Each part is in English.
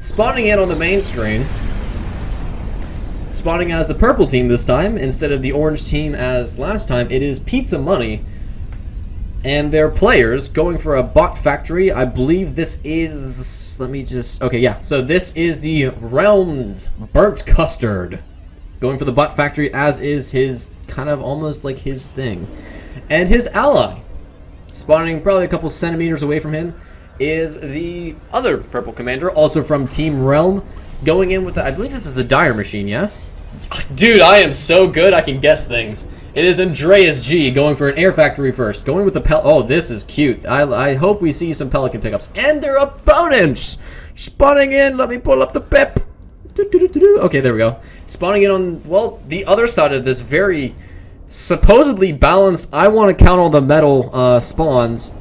spawning in on the main screen. Spawning as the purple team this time, instead of the orange team as last time, it is Pizza Money and their players going for a bot factory. I believe this is, let me just, okay, yeah, so this is the Realms Burnt Custard. Going for the bot factory, as is his, kind of almost like his thing. And his ally, spawning probably a couple centimeters away from him, is the other purple commander, also from Team Realm, going in with the, I believe this is the Dire Machine, yes? Dude, I am so good, I can guess things. It is Andreas G going for an air factory first. Going with the oh, this is cute. I hope we see some Pelican pickups. And their opponents spawning in. Let me pull up the pip. Okay, there we go. Spawning in on, well, the other side of this very supposedly balanced, I want to count all the metal spawns.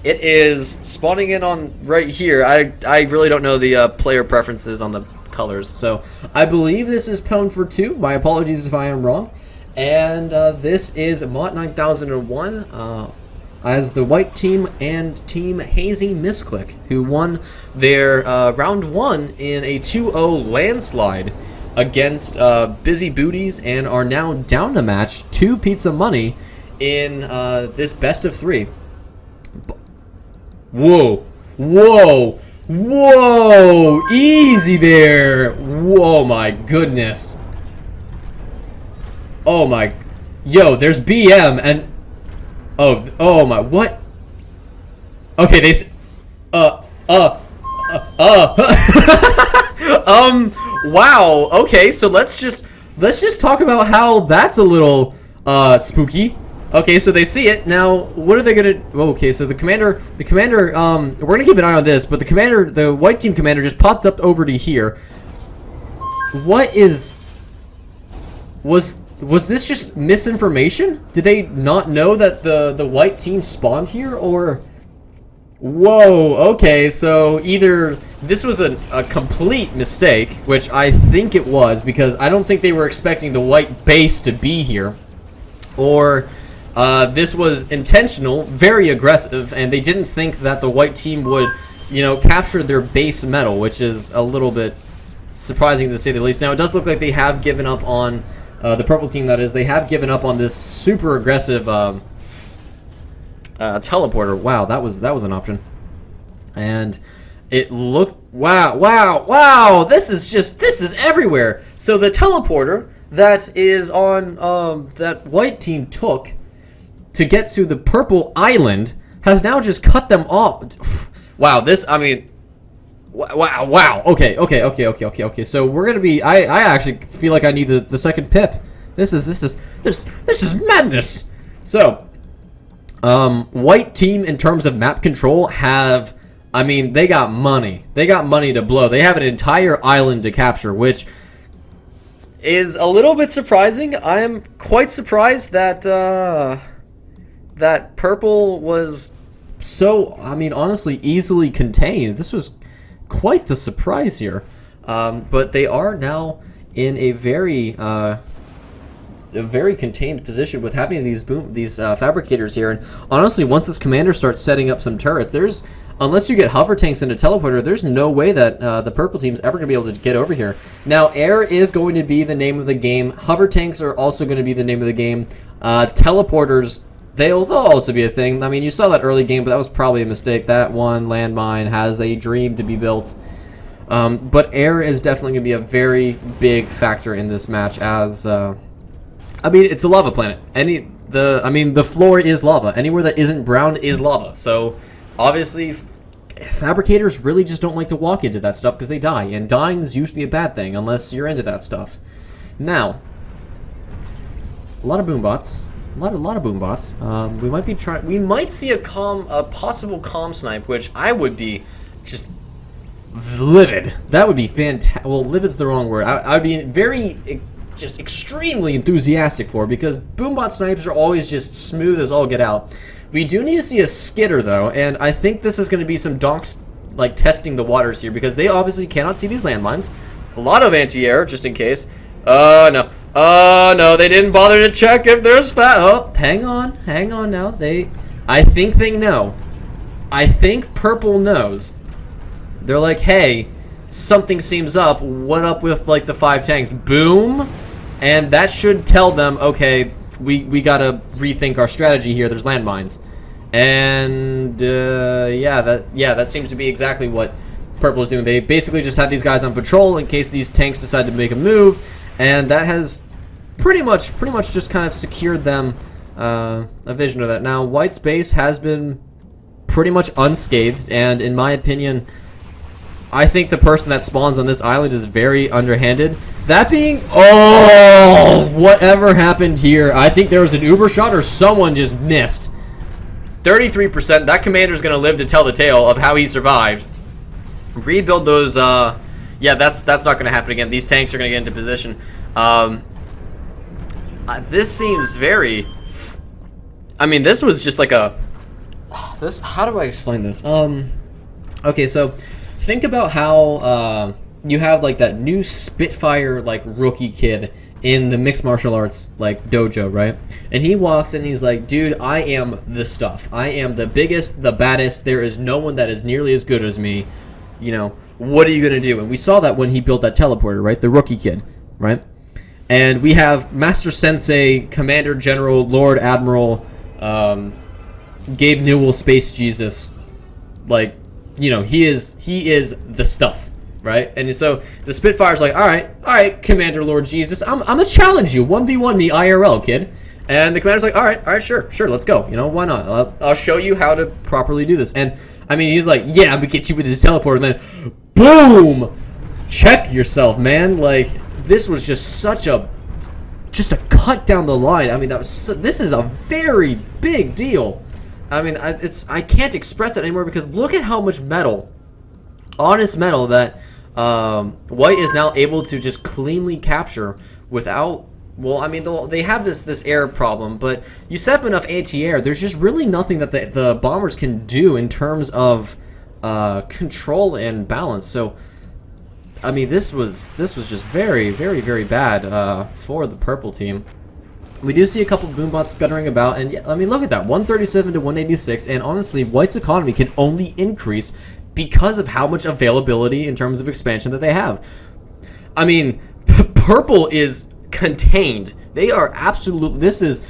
It is spawning in on right here. I really don't know the player preferences on the colors. So I believe this is Pwn for 2. My apologies if I am wrong. And this is Mott 9001 as the white team and Team Hazy Misclick, who won their round 1 in a 2-0 landslide against Busy Booties and are now down to match 2 Pizza Money in this best of 3. Whoa, whoa, whoa, easy there. Whoa, my goodness. Oh my, yo, there's BM and, oh my, what? Okay, they, wow, okay, so let's just talk about how that's a little, spooky. Okay, so they see it, now, what are they gonna, okay, so the commander, we're gonna keep an eye on this, but the white team commander just popped up over to here. What is, was this just misinformation? Did they not know that the white team spawned here, or? Whoa, okay, so either this was a complete mistake, which I think it was, because I don't think they were expecting the white base to be here, or this was intentional, very aggressive, and they didn't think that the white team would, you know, capture their base metal, which is a little bit surprising to say the least. Now, it does look like they have given up on the purple team, that is, they have given up on this super aggressive teleporter. Wow, that was an option. And it looked, wow, this is everywhere. So the teleporter that is on that white team took to get to the purple island has now just cut them off. Wow, this, I mean, wow. Okay. So we're gonna be. I actually feel like I need the second pip. This is madness. So, white team in terms of map control have. I mean, they got money. They got money to blow. They have an entire island to capture, which is a little bit surprising. I am quite surprised that that purple was so. I mean, honestly, easily contained. This was quite the surprise here, but they are now in a very contained position with having these fabricators here. And honestly, once this commander starts setting up some turrets, there's, unless you get hover tanks and a teleporter, there's no way that the purple team's ever going to be able to get over here. Now, air is going to be the name of the game. Hover tanks are also going to be the name of the game. Teleporters, they'll also be a thing. I mean, you saw that early game, but that was probably a mistake. That one landmine has a dream to be built. But air is definitely going to be a very big factor in this match, as I mean, it's a lava planet. The floor is lava. Anywhere that isn't brown is lava. So obviously, fabricators really just don't like to walk into that stuff because they die, and dying is usually a bad thing unless you're into that stuff. Now, a lot of boom bots. A lot of boom bots. We might be trying. We might see a possible calm snipe, which I would be just livid. That would be fantastic. Well, livid's the wrong word. I'd be very, just extremely enthusiastic for, because boom bot snipes are always just smooth as all get out. We do need to see a skitter though, and I think this is going to be some donks like testing the waters here, because they obviously cannot see these landmines. A lot of anti-air just in case. No. No, they didn't bother to check if there's fat. Oh, hang on now. I think they know. I think purple knows. They're like, hey, something seems up. What up with like the 5 tanks? Boom, and that should tell them, okay, we gotta rethink our strategy here. There's landmines, and yeah, that seems to be exactly what Purple is doing. They basically just had these guys on patrol in case these tanks decide to make a move, and that has pretty much just kind of secured them a vision of that. Now, White's base has been pretty much unscathed, and in my opinion, I think the person that spawns on this island is very underhanded. That being, oh, whatever happened here? I think there was an Uber shot or someone just missed. 33%. That commander's going to live to tell the tale of how he survived. Rebuild those, yeah, that's not going to happen again. These tanks are going to get into position. This seems very, I mean, this was just like a, how do I explain this? Okay, so think about how you have like that new Spitfire like rookie kid in the mixed martial arts like dojo, right? And he walks in and he's like, dude, I am the stuff. I am the biggest, the baddest. There is no one that is nearly as good as me. You know, what are you gonna do? And we saw that when he built that teleporter, right? The rookie kid, right? And we have Master Sensei, Commander General, Lord Admiral, Gabe Newell, Space Jesus. Like, you know, he is the stuff, right? And so the Spitfire's like, all right, Commander Lord Jesus, I'm gonna challenge you, 1v1 me IRL, kid. And the commander's like, all right, sure, let's go. You know, why not? I'll show you how to properly do this. And I mean, he's like, yeah, I'm gonna get you with this teleporter. And then, boom! Check yourself, man. Like, this was just a cut down the line. I mean, this is a very big deal. I mean, I can't express it anymore because look at how much metal, honest metal, that White is now able to just cleanly capture without. Well, I mean, they have this air problem, but you set up enough anti-air, there's just really nothing that the bombers can do in terms of control and balance. So, I mean, this was just very, very, very bad for the purple team. We do see a couple of boombots scuttering about, and yeah, I mean, look at that, 137 to 186, and honestly, White's economy can only increase because of how much availability in terms of expansion that they have. I mean, purple is contained. They are absolutely. This is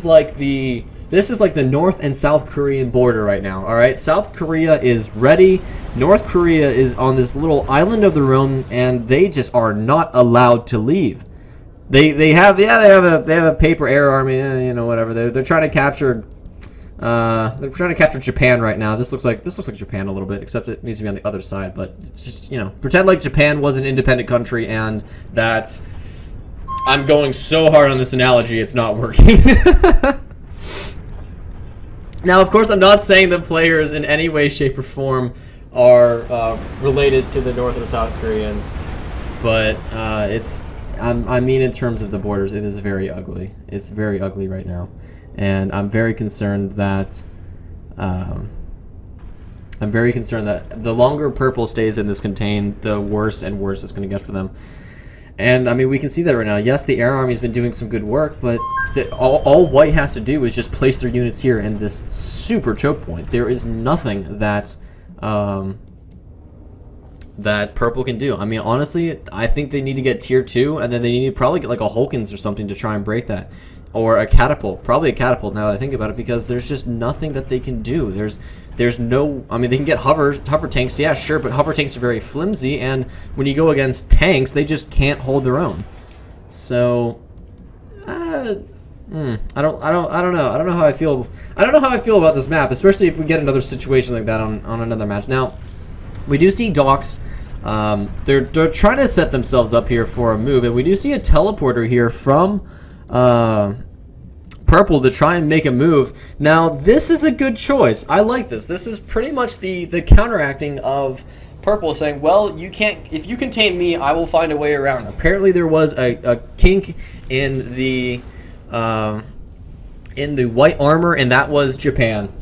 like the North and South Korean border right now. All right, South Korea is ready. North Korea is on this little island of their own, and they just are not allowed to leave. They have a paper air army, you know, whatever. They're trying to capture. They're trying to capture Japan right now. This looks like Japan a little bit, except it needs to be on the other side. But it's just, you know, pretend like Japan was an independent country, and that. I'm going so hard on this analogy, it's not working. Now, of course, I'm not saying that players in any way, shape, or form are related to the North or South Koreans, but I mean in terms of the borders, it is very ugly. It's very ugly right now, and I'm very concerned that the longer purple stays in this contain, the worse and worse it's going to get for them. And, I mean, we can see that right now. Yes, the Air Army's been doing some good work, but all White has to do is just place their units here in this super choke point. There is nothing that that Purple can do. I mean, honestly, I think they need to get Tier 2, and then they need to probably get, like, a Hulkins or something to try and break that. Or a Catapult. Probably a Catapult, now that I think about it, because there's just nothing that they can do. There's no, I mean, they can get hover tanks, yeah, sure, but hover tanks are very flimsy, and when you go against tanks, they just can't hold their own. So, I don't know how I feel. I don't know how I feel about this map, especially if we get another situation like that on another match. Now, we do see docks. They're trying to set themselves up here for a move, and we do see a teleporter here from Purple to try and make a move. Now, this is a good choice. I like this. This is pretty much the counteracting of Purple saying, well, you can't, if you contain me, I will find a way around. Apparently there was a kink in the white armor, and that was Japan.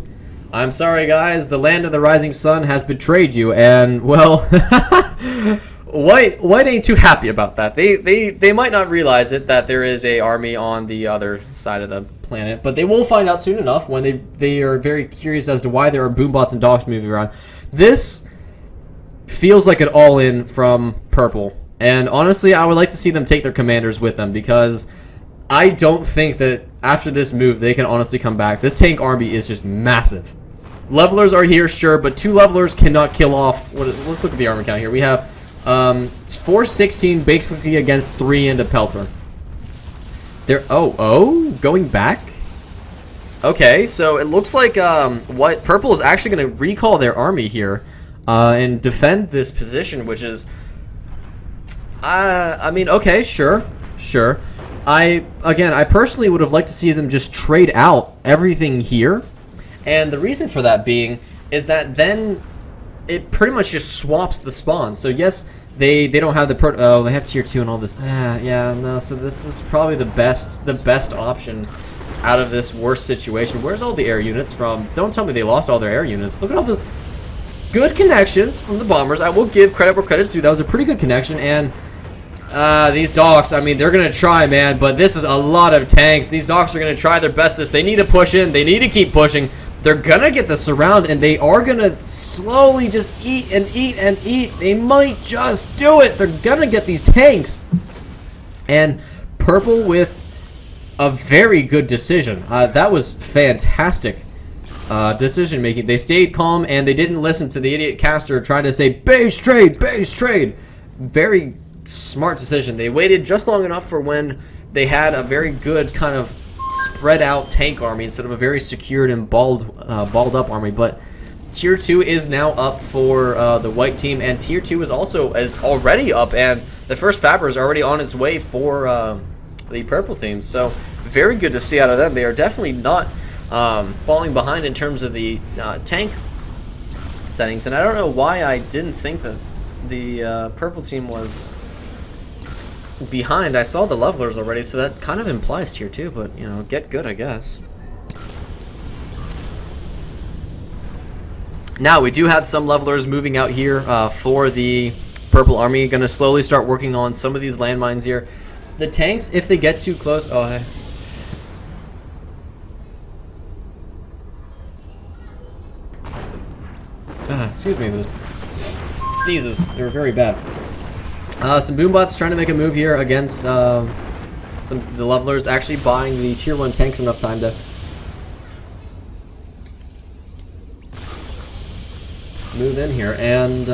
I'm sorry, guys, the land of the rising sun has betrayed you, and, well, White ain't too happy about that. They might not realize it, that there is a army on the other side of the planet, but they will find out soon enough when they are very curious as to why there are boombots and dogs moving around. This feels like an all-in from Purple. And honestly, I would like to see them take their commanders with them, because I don't think that after this move they can honestly come back. This tank army is just massive. Levelers are here, sure, but 2 levelers cannot kill off. Let's look at the armor count here. We have 416 basically against 3 and a pelter. Going back? Okay, so it looks like what Purple is actually going to recall their army here and defend this position, which is, I mean, okay, sure. I personally would have liked to see them just trade out everything here, and the reason for that being is that then it pretty much just swaps the spawns. So yes, they don't have the they have tier 2 and all this. Yeah, no. So this is probably the best option out of this worst situation. Where's all the air units from? Don't tell me they lost all their air units. Look at all those good connections from the bombers. I will give credit where credit's due. That was a pretty good connection. And these dogs, I mean, they're gonna try, man. But this is a lot of tanks. These dogs are gonna try their bestest. They need to push in. They need to keep pushing. They're gonna get the surround, and they are gonna slowly just eat and eat and eat. They might just do it. They're gonna get these tanks. And Purple with a very good decision. That was fantastic decision making. They stayed calm, and they didn't listen to the idiot caster trying to say base trade, base trade. Very smart decision. They waited just long enough for when they had a very good kind of spread out tank army instead of a very secured and balled up army. But tier 2 is now up for the white team, and tier 2 is already up, and the first Fabber is already on its way for the purple team. So very good to see out of them. They are definitely not falling behind in terms of the tank settings, and I don't know why I didn't think that the purple team was behind. I saw the levelers already, so that kind of implies tier 2, but you know, get good, I guess. Now we do have some levelers moving out here for the purple army. Gonna slowly start working on some of these landmines here. The tanks, if they get too close, hey. Excuse me, the sneezes, they were very bad. Some boombots trying to make a move here against the levelers, actually buying the tier 1 tanks enough time to move in here. And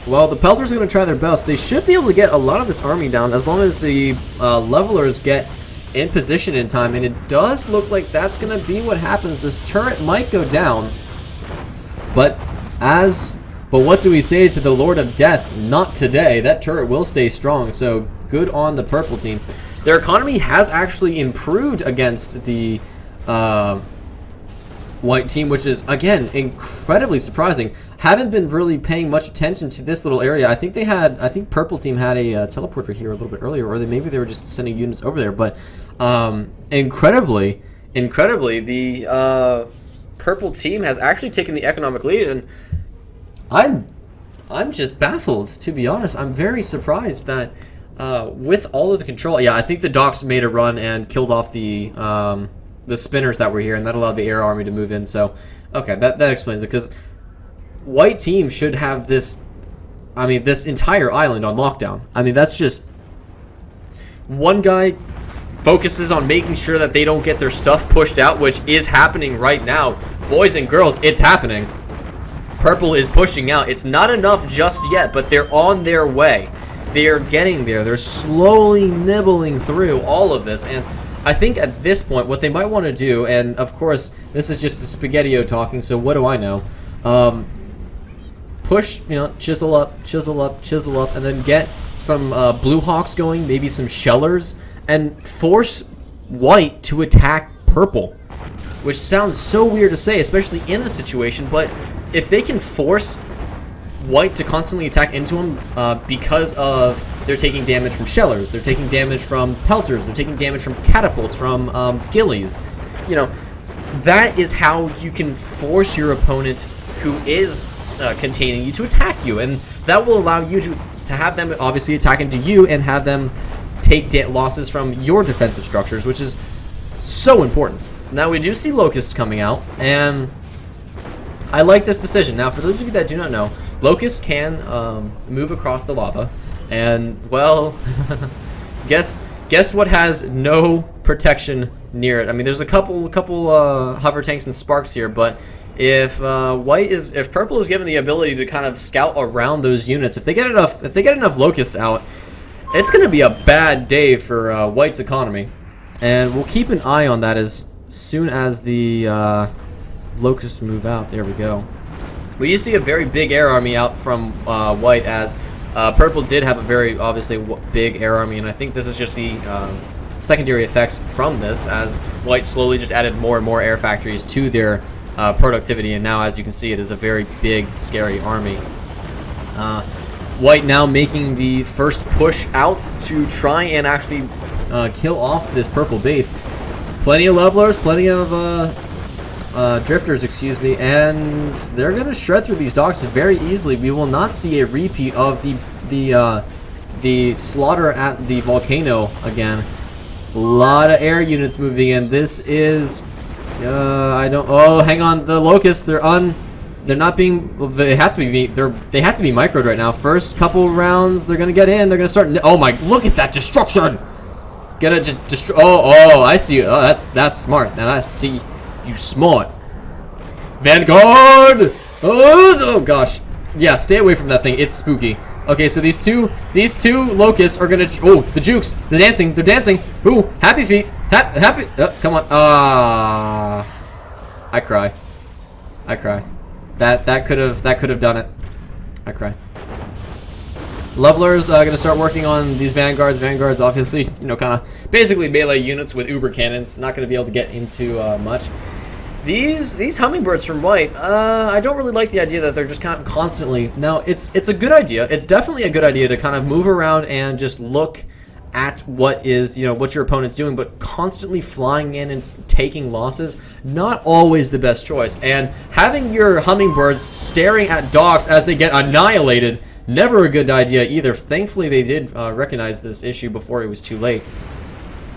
well, the pelters are going to try their best. They should be able to get a lot of this army down as long as the levelers get in position in time, and it does look like that's going to be what happens. This turret might go down, but what do we say to the Lord of Death? Not today. That turret will stay strong, so good on the purple team. Their economy has actually improved against the white team, which is, again, incredibly surprising. Haven't been really paying much attention to this little area. I think purple team had a teleporter here a little bit earlier, or maybe they were just sending units over there. But incredibly, the purple team has actually taken the economic lead, and I'm just baffled, to be honest. I'm very surprised that with all of the control, yeah, I think the docks made a run and killed off the spinners that were here, and that allowed the air army to move in. So, okay, that explains it, because white team should have this, I mean, this entire island on lockdown. I mean, that's just one guy focuses on making sure that they don't get their stuff pushed out, which is happening right now. Boys and girls, it's happening. Purple is pushing out. It's not enough just yet, but they're on their way. They are getting there. They're slowly nibbling through all of this, and I think at this point what they might want to do, and of course this is just a Spaghetti-O talking, so what do I know? Push, you know, chisel up, and then get some Blue Hawks going, maybe some Shellers, and force white to attack purple, which sounds so weird to say, especially in this situation, but if they can force white to constantly attack into them because of they're taking damage from Shellers, they're taking damage from Pelters, they're taking damage from Catapults, from Gillies, you know, that is how you can force your opponent who is containing you to attack you, and that will allow you to have them obviously attack into you and have them take losses from your defensive structures, which is so important. Now we do see Locusts coming out, and I like this decision. Now, for those of you that do not know, Locust can move across the lava, and well, guess what has no protection near it. I mean, there's a couple hover tanks and sparks here, but if purple is given the ability to kind of scout around those units, if they get enough locusts out, it's going to be a bad day for white's economy, and we'll keep an eye on that as soon as the locusts move out. There we go. We do see a very big air army out from white, as purple did have a very obviously big air army, and I think this is just the secondary effects from this, as white slowly just added more and more air factories to their productivity, and now, as you can see, it is a very big, scary army. White now making the first push out to try and actually kill off this purple base. Plenty of levelers, plenty of drifters, excuse me, and they're gonna shred through these docks very easily. We will not see a repeat of the slaughter at the volcano again. A lot of air units moving in. This is oh, hang on, the locusts, they're not being, well, they have to be microed right now. First couple rounds, they're gonna get in, they're gonna start. Oh my, look at that destruction. Gonna just destroy. Oh, I see. Oh, that's smart. Now I see you smart. Vanguard. Oh gosh. Yeah, stay away from that thing. It's spooky. Okay, so these two locusts are gonna. Oh, the jukes. They're dancing. Ooh, happy feet. Happy. Come on. I cry. That could have done it. I cry. Levelers gonna start working on these vanguards. Vanguards, obviously, kind of basically melee units with uber cannons. Not gonna be able to get into much. These hummingbirds from white, I don't really like the idea that they're just kind of constantly. Now, it's a good idea. It's definitely a good idea to kind of move around and just look at what your opponent's doing, but constantly flying in and taking losses, not always the best choice. And having your hummingbirds staring at docks as they get annihilated, never a good idea either. Thankfully, they did recognize this issue before it was too late.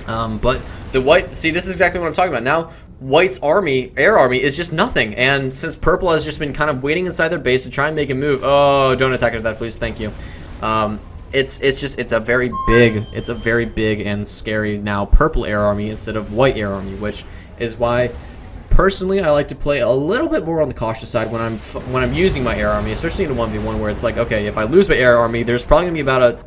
But the white, see, this is exactly what I'm talking about. Now, white's air army is just nothing, and since purple has just been kind of waiting inside their base to try and make a move. Oh, don't attack it with that, please. Thank you. It's a very big and scary now purple air army instead of white air army, which is why personally I like to play a little bit more on the cautious side when I'm using my air army, especially in a 1v1 where it's like, okay, if I lose my air army, there's probably gonna be about a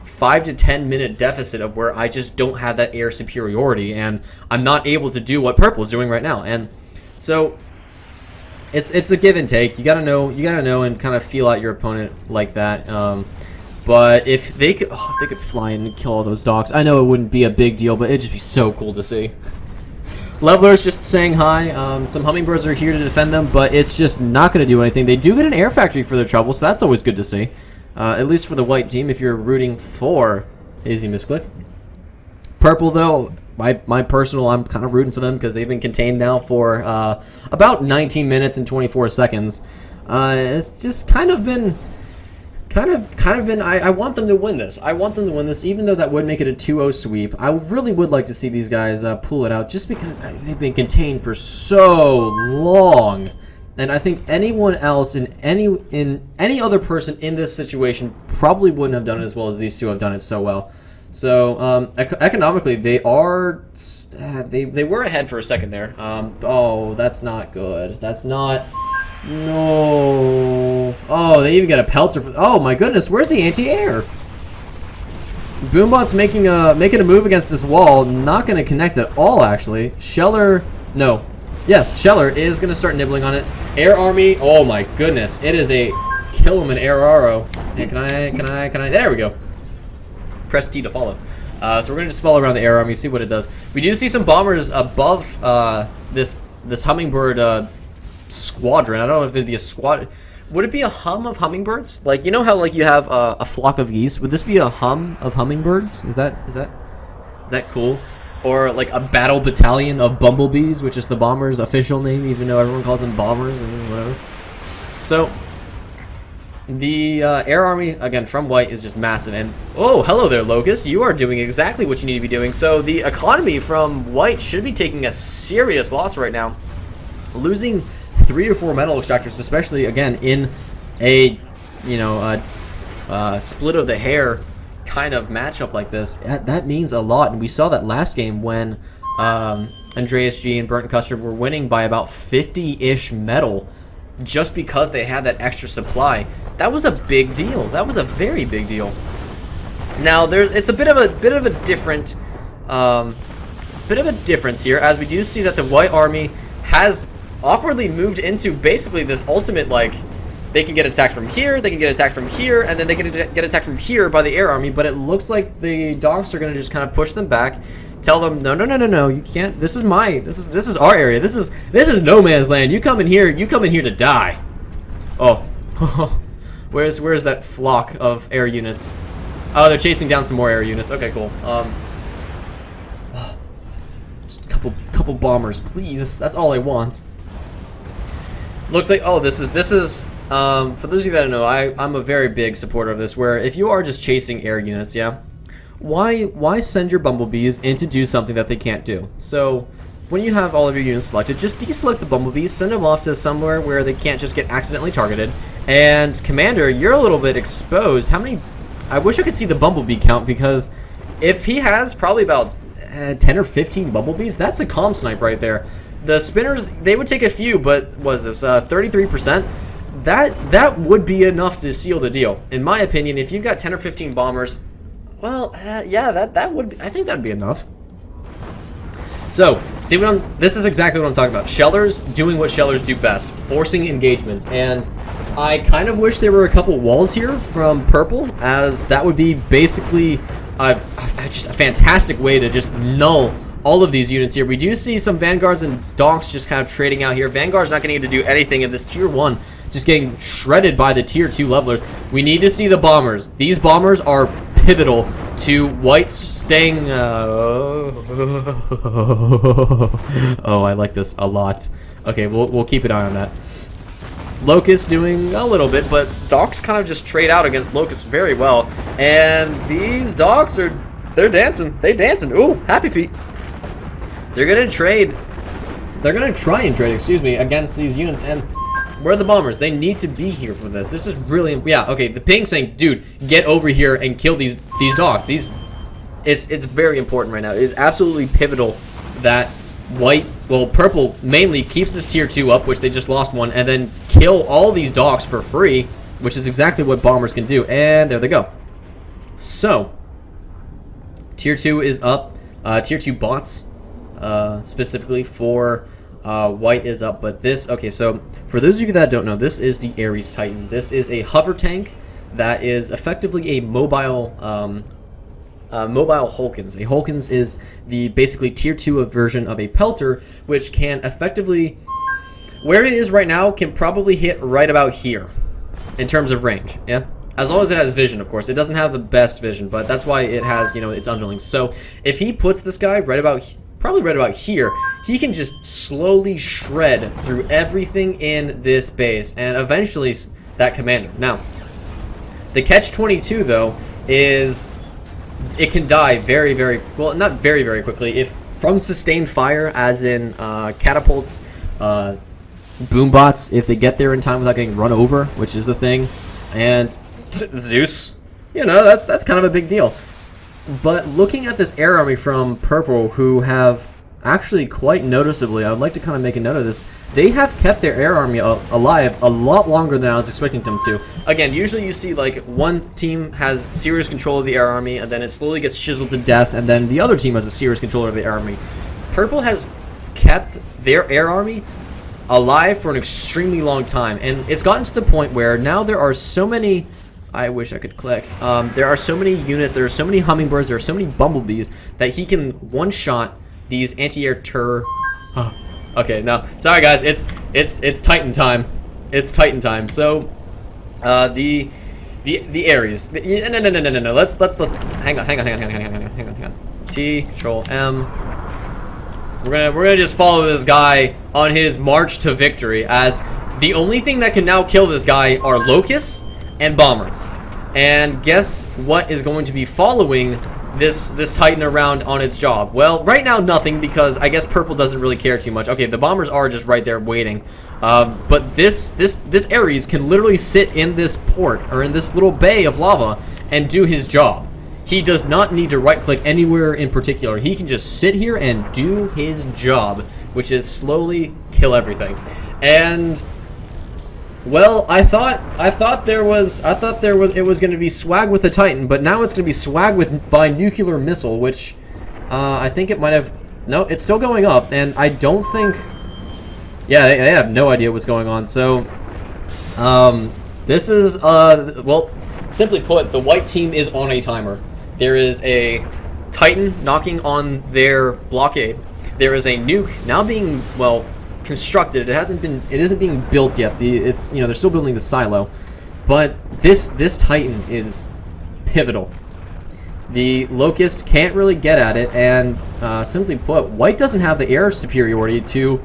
5 to 10 minute deficit of where I just don't have that air superiority, and I'm not able to do what purple is doing right now. And so it's a give and take. You gotta know and kind of feel out your opponent like that. But if they could fly in and kill all those dogs, I know it wouldn't be a big deal, but it'd just be so cool to see. Levelers just saying hi. Some hummingbirds are here to defend them, but it's just not going to do anything. They do get an air factory for their trouble, so that's always good to see. At least for the white team, if you're rooting for Hazy Misclick. Purple, though, my personal, I'm kind of rooting for them because they've been contained now for about 19 minutes and 24 seconds. It's just kind of been. I want them to win this. I want them to win this, even though that would make it a 2-0 sweep. I really would like to see these guys pull it out, just because they've been contained for so long. And I think anyone else in any other person in this situation probably wouldn't have done it as well as these two have done it so well. So economically, they were ahead for a second there. Oh, that's not good. That's not. No. Oh, they even got a pelter for. Oh my goodness, where's the anti-air? Boombot's making a move against this wall. Not going to connect at all, actually. Scheller, no. Yes, Scheller is going to start nibbling on it. Air army. Oh my goodness, it is a kill him an air arrow. And can I? There we go. Press T to follow. So we're going to just follow around the air army, see what it does. We do see some bombers above this hummingbird squadron. I don't know if it'd be a squad. Would it be a hum of hummingbirds? Like, you know how like you have a flock of geese? Would this be a hum of hummingbirds? Is that cool? Or like a battle battalion of bumblebees, which is the bombers' official name, even though everyone calls them bombers and whatever. So the air army again from white is just massive. And oh, hello there, Locust. You are doing exactly what you need to be doing. So the economy from white should be taking a serious loss right now, losing 3 or 4 metal extractors, especially again in a split of the hair kind of matchup like this, that means a lot. And we saw that last game when Andreas G and Burnt Custard were winning by about 50-ish metal just because they had that extra supply. That was a big deal. That was a very big deal. Now it's a bit of a different difference here, as we do see that the White Army has awkwardly moved into basically this ultimate, like, they can get attacked from here, they can get attacked from here, and then they can get attacked from here by the Air Army, but it looks like the Dogs are going to just kind of push them back, tell them, no, you can't, this is our area, this is no man's land, you come in here to die. Oh, where's that flock of air units? Oh, they're chasing down some more air units. Okay, cool. Just a couple bombers, please, that's all I want. Looks like, oh, this is for those of you that don't know, I'm a very big supporter of this, where if you are just chasing air units, yeah, why send your bumblebees in to do something that they can't do? So when you have all of your units selected, just deselect the bumblebees, send them off to somewhere where they can't just get accidentally targeted. And Commander, you're a little bit exposed. How many? I wish I could see the bumblebee count, because if he has probably about 10 or 15 bumblebees, that's a comm snipe right there. The spinners, they would take a few, but was this 33%? That would be enough to seal the deal, in my opinion. If you've got 10 or 15 bombers, well, yeah, that would be, I think that'd be enough. So, see this is exactly what I'm talking about. Shellers doing what Shellers do best, forcing engagements, and I kind of wish there were a couple walls here from Purple, as that would be basically just a fantastic way to just null all of these units here. We do see some Vanguards and Donks just kind of trading out here. Vanguard's not going to get to do anything in this tier 1, just getting shredded by the tier 2 levelers. We need to see the bombers. These bombers are pivotal to White staying... oh, I like this a lot. Okay, we'll keep an eye on that. Locust doing a little bit, but Dogs kind of just trade out against Locust very well. And these Dogs they're dancing. They dancing. Ooh, happy feet. They're gonna trade. They're gonna try and trade, excuse me, against these units. And where are the bombers? They need to be here for this. This is really, yeah. Okay, the ping saying, dude, get over here and kill these Dogs. It's very important right now. It is absolutely pivotal that Purple mainly keeps this tier 2 up, which they just lost one, and then kill all these Dogs for free, which is exactly what bombers can do. And there they go. So tier 2 is up. Tier 2 bots. Specifically for White is up, but okay, so for those of you that don't know, this is the Ares Titan. This is a hover tank that is effectively a mobile Hulkins. A Hulkins is the basically tier 2 version of a Pelter, which can effectively, where it is right now, can probably hit right about here in terms of range, yeah? As long as it has vision, of course. It doesn't have the best vision, but that's why it has, its underlings. So if he puts this guy probably right about here, he can just slowly shred through everything in this base, and eventually that commander. Now, the catch-22, though, is it can die very, very, well, not very, very quickly, if from sustained fire, as in catapults, boom bots, if they get there in time without getting run over, which is the thing, and Zeus, that's kind of a big deal. But looking at this air army from Purple, who have actually quite noticeably, I would like to kind of make a note of this, they have kept their air army alive a lot longer than I was expecting them to. Again, usually you see like one team has serious control of the air army, and then it slowly gets chiseled to death, and then the other team has a serious control of the air army. Purple has kept their air army alive for an extremely long time, and it's gotten to the point where now there are so many... I wish I could click. There are so many units, there are so many hummingbirds, there are so many bumblebees that he can one-shot these anti-air okay, now, sorry guys, it's Titan time. It's Titan time. So, the Ares. No. Let's hang on. T, Control M. We're gonna just follow this guy on his march to victory, as the only thing that can now kill this guy are locusts and bombers. And guess what is going to be following this Titan around on its job? Well, right now nothing, because I guess purple doesn't really care too much. Okay, the bombers are just right there waiting, but this Ares can literally sit in this port, or in this little bay of lava, and do his job. He does not need to right click anywhere in particular. He can just sit here and do his job, which is slowly kill everything. And well, I thought it was going to be swag with the Titan, but now it's going to be swag by nuclear missile, which I think it might have. No, it's still going up, and I don't think. Yeah, they have no idea what's going on. So, this is well, simply put, the white team is on a timer. There is a Titan knocking on their blockade. There is a nuke now being, well, constructed. It isn't being built yet. It's, you know, they're still building the silo, but this Titan is pivotal. The Locust can't really get at it, and simply put, white doesn't have the air superiority to,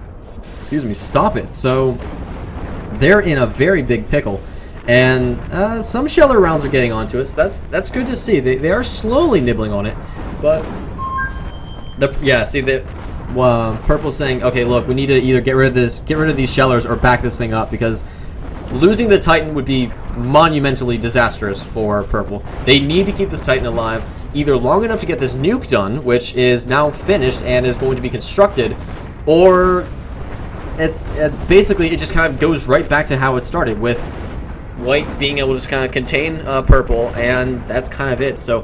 stop it. So they're in a very big pickle, and some sheller rounds are getting onto it. So that's good to see. They are slowly nibbling on it, but purple's saying, okay, look, we need to either get rid of these shellers or back this thing up, because losing the Titan would be monumentally disastrous for purple. They need to keep this Titan alive, either long enough to get this nuke done, which is now finished and is going to be constructed, or it's basically it just kind of goes right back to how it started, with white being able to just kind of contain purple, and that's kind of it. So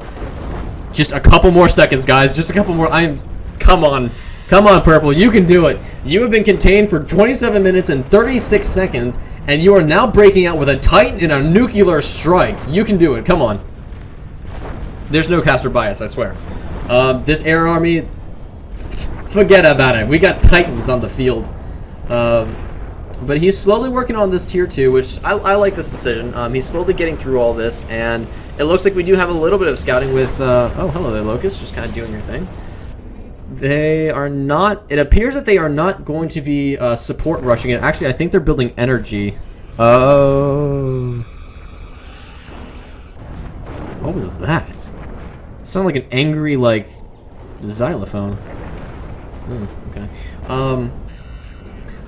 just a couple more seconds, guys. Just a couple more. Come on, purple. You can do it. You have been contained for 27 minutes and 36 seconds, and you are now breaking out with a Titan and a nuclear strike. You can do it. Come on. There's no caster bias, I swear. This air army, forget about it. We got Titans on the field. But he's slowly working on this tier 2, which I like this decision. He's slowly getting through all this, and it looks like we do have a little bit of scouting with, oh, hello there, Locust, just kind of doing your thing. They are not, it appears that they are not going to be support rushing it. Actually, I think they're building energy. Oh. What was that? It sounded like an angry, like, xylophone. Okay.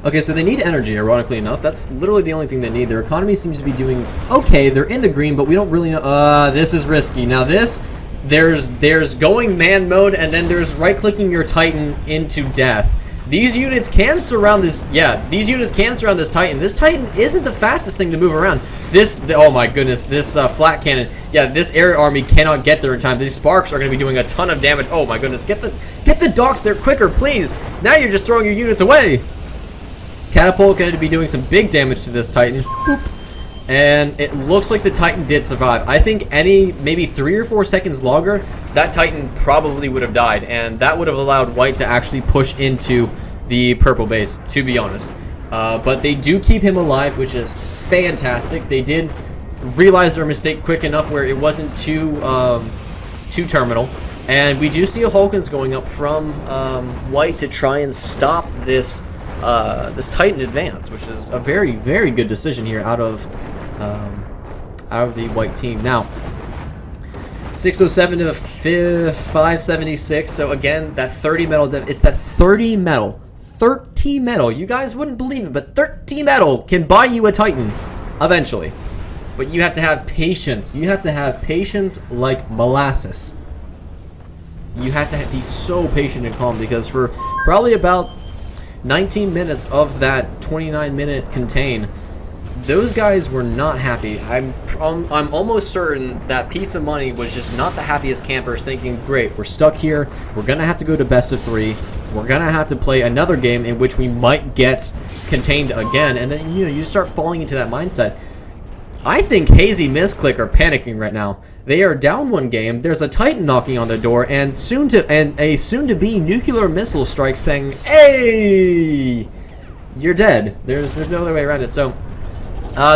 Okay, so they need energy, ironically enough. That's literally the only thing they need. Their economy seems to be doing okay. They're in the green, but we don't really know. This is risky. Now there's going man mode, and then there's right-clicking your Titan into death. These units can surround this. Yeah, these units can surround this Titan. This Titan isn't the fastest thing to move around. Oh my goodness, this flat cannon. Yeah, this air army cannot get there in time. These sparks are going to be doing a ton of damage. Oh my goodness, get the docks there quicker, please. Now you're just throwing your units away. Catapult going to be doing some big damage to this Titan. Boop. And it looks like the Titan did survive. I think maybe 3 or 4 seconds longer, that Titan probably would have died, and that would have allowed white to actually push into the purple base, to be honest. But they do keep him alive, which is fantastic. They did realize their mistake quick enough where it wasn't too terminal. And we do see a Hulkins going up from white to try and stop this Titan advance, which is a very, very good decision here out of the white team. Now, 607 to 576. So again, that 30 metal. It's that 30 metal. 30 metal. You guys wouldn't believe it, but 30 metal can buy you a Titan eventually. But you have to have patience. You have to have patience like molasses. You have to be so patient and calm, because for probably about 19 minutes of that 29-minute contain, those guys were not happy. I'm almost certain that Pizza Money was just not the happiest campers, thinking, great, we're stuck here, we're gonna have to go to best of 3, we're gonna have to play another game in which we might get contained again, and then you just start falling into that mindset. I think Hazy Misclick are panicking right now. They are down 1 game. There's a Titan knocking on their door, and a soon-to-be nuclear missile strike saying, "Hey, you're dead." There's no other way around it. So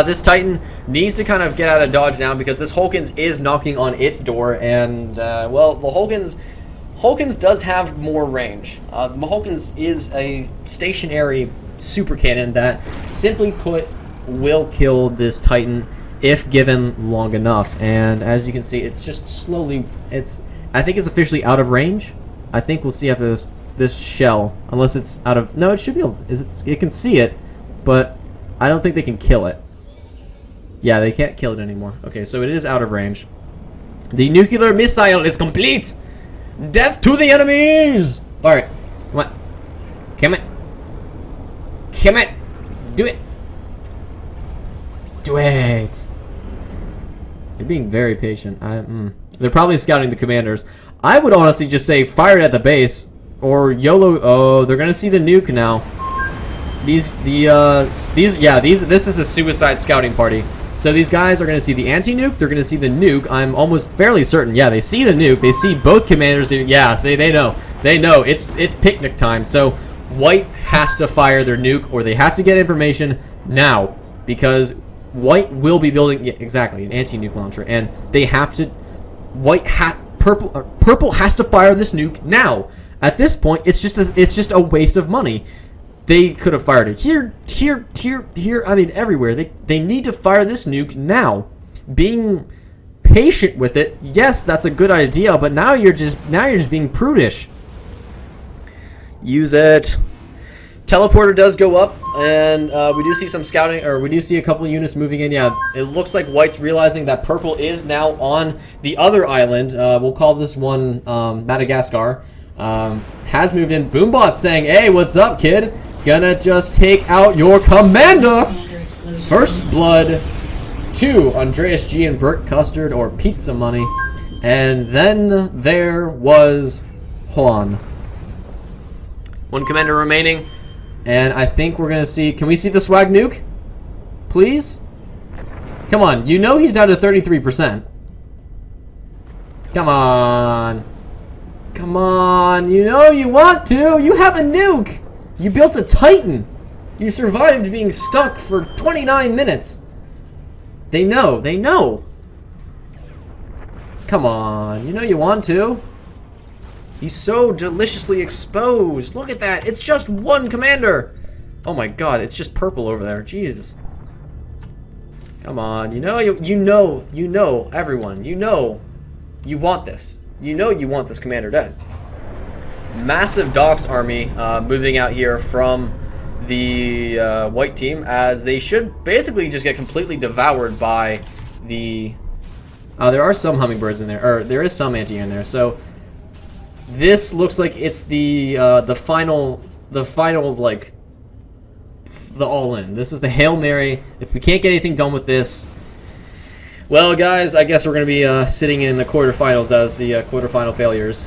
this Titan needs to kind of get out of dodge now, because this Hulkins is knocking on its door, and well, the Hulkins does have more range. The Hulkins is a stationary super cannon that, simply put, will kill this Titan if given long enough. And as you can see, it's just slowly, it's I think it's officially out of range. I think we'll see after this shell, unless it's out of. No, it should be able. It can see it, but I don't think they can kill it. Yeah, they can't kill it anymore. Okay, so it is out of range. The nuclear missile is complete. Death to the enemies! All right, come on, come on, come on, do it, do it. They're being very patient. They're probably scouting the commanders. I would honestly just say fire it at the base or YOLO. Oh, they're gonna see the nuke now. This is a suicide scouting party. So these guys are gonna see the anti-nuke. They're gonna see the nuke. I'm almost fairly certain. Yeah, they see the nuke. They see both commanders. Yeah, say they know. They know it's picnic time. So White has to fire their nuke, or they have to get information now, because White will be building, yeah, exactly, an anti-nuke launcher, and they have to. Purple has to fire this nuke now. At this point, it's just a waste of money. They could have fired it here. I mean, everywhere. They need to fire this nuke now. Being patient with it, yes, that's a good idea, but now you're just being prudish. Use it. Teleporter does go up, and we do see some scouting, or we do see a couple of units moving in. Yeah, it looks like White's realizing that Purple is now on the other island. We'll call this one Madagascar. Has moved in. Boombot's saying, "Hey, what's up, kid? Gonna just take out your commander." First blood to Andreas G and Burt Custard, or Pizza Money, and then there was Juan. One commander remaining. And I think we're going to see... Can we see the swag nuke? Please? Come on. You know he's down to 33%. Come on. Come on. You know you want to. You have a nuke. You built a Titan. You survived being stuck for 29 minutes. They know. They know. Come on. You know you want to. He's so deliciously exposed. Look at that. It's just one commander. Oh my god, it's just Purple over there. Jesus. Come on. You know, everyone. You know you want this. You know you want this commander dead. Massive Docks army moving out here from the White team, as they should basically just get completely devoured by the... there are some hummingbirds in there, or there is some anti in there, so... This looks like it's the final like the all-in. This is the Hail Mary. If we can't get anything done with this, well, guys, I guess we're gonna be sitting in the quarterfinals as the quarterfinal failures,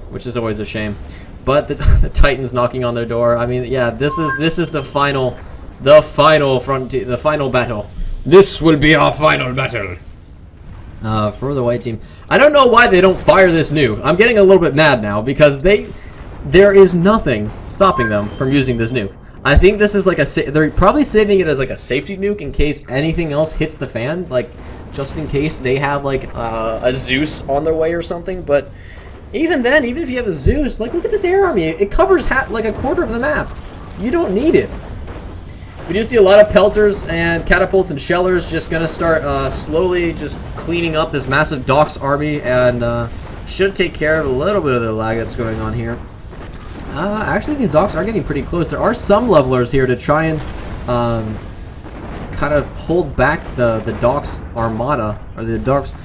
which is always a shame. But the Titans knocking on their door. I mean, yeah, this is the final battle. This will be our final battle. For the White team. I don't know why they don't fire this nuke. I'm getting a little bit mad now, because there is nothing stopping them from using this nuke. I think this is like they're probably saving it as like a safety nuke in case anything else hits the fan, like just in case they have like a Zeus on their way or something. But even then, even if you have a Zeus, like look at this air army. It covers like a quarter of the map. You don't need it. We do see a lot of pelters and catapults and shellers just going to start slowly just cleaning up this massive Docks army, and should take care of a little bit of the lag that's going on here. Actually, these Docks are getting pretty close. There are some levelers here to try and kind of hold back the Docks armada, or the Docks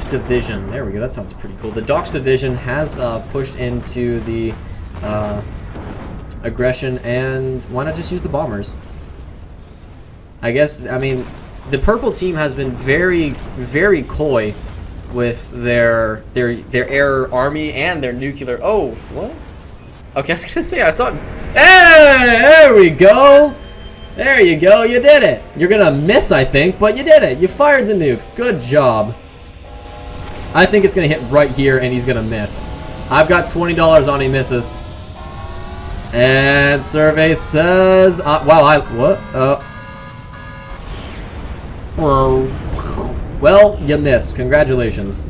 division. There we go. That sounds pretty cool. The Docks division has pushed into the aggression, and why not just use the bombers? I guess, I mean, the Purple team has been very, very coy with their air army and their nuclear. Oh, what? Okay, I was gonna say I saw it. Hey, there we go. There you go. You did it. You're gonna miss, I think, but you did it. You fired the nuke. Good job. I think it's gonna hit right here, and he's gonna miss. I've got $20 on he misses. And survey says, wow, well, you missed. Congratulations.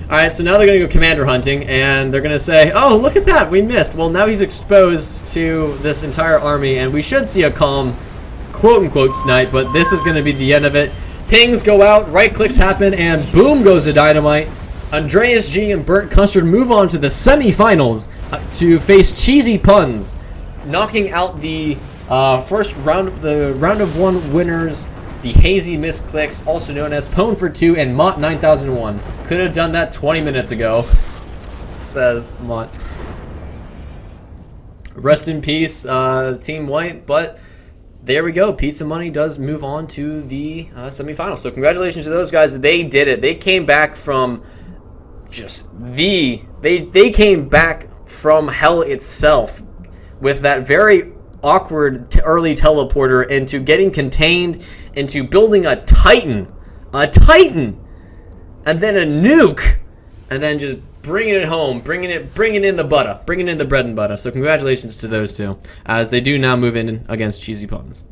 Alright, so now they're going to go commander hunting, and they're going to say, oh, look at that, we missed. Well, now he's exposed to this entire army, and we should see a calm, quote-unquote, snipe, but this is going to be the end of it. Pings go out, right clicks happen, and boom goes the dynamite. Andreas G and Burnt Custard move on to the semifinals to face Cheesy Puns, knocking out the first round of the round of one winners, the Hazy Misclicks, also known as Pwn for 2 and Mott 9001. Could have done that 20 minutes ago, says Mott. Rest in peace, Team White, but there we go. Pizza Money does move on to the semifinals. So congratulations to those guys. They did it. They came back from just they came back from hell itself with that very awkward early teleporter into getting contained, into building a Titan, and then a nuke, and then just bringing it home, bringing in the butter, bringing in the bread and butter. So congratulations to those two, as they do now move in against Cheesy Puns.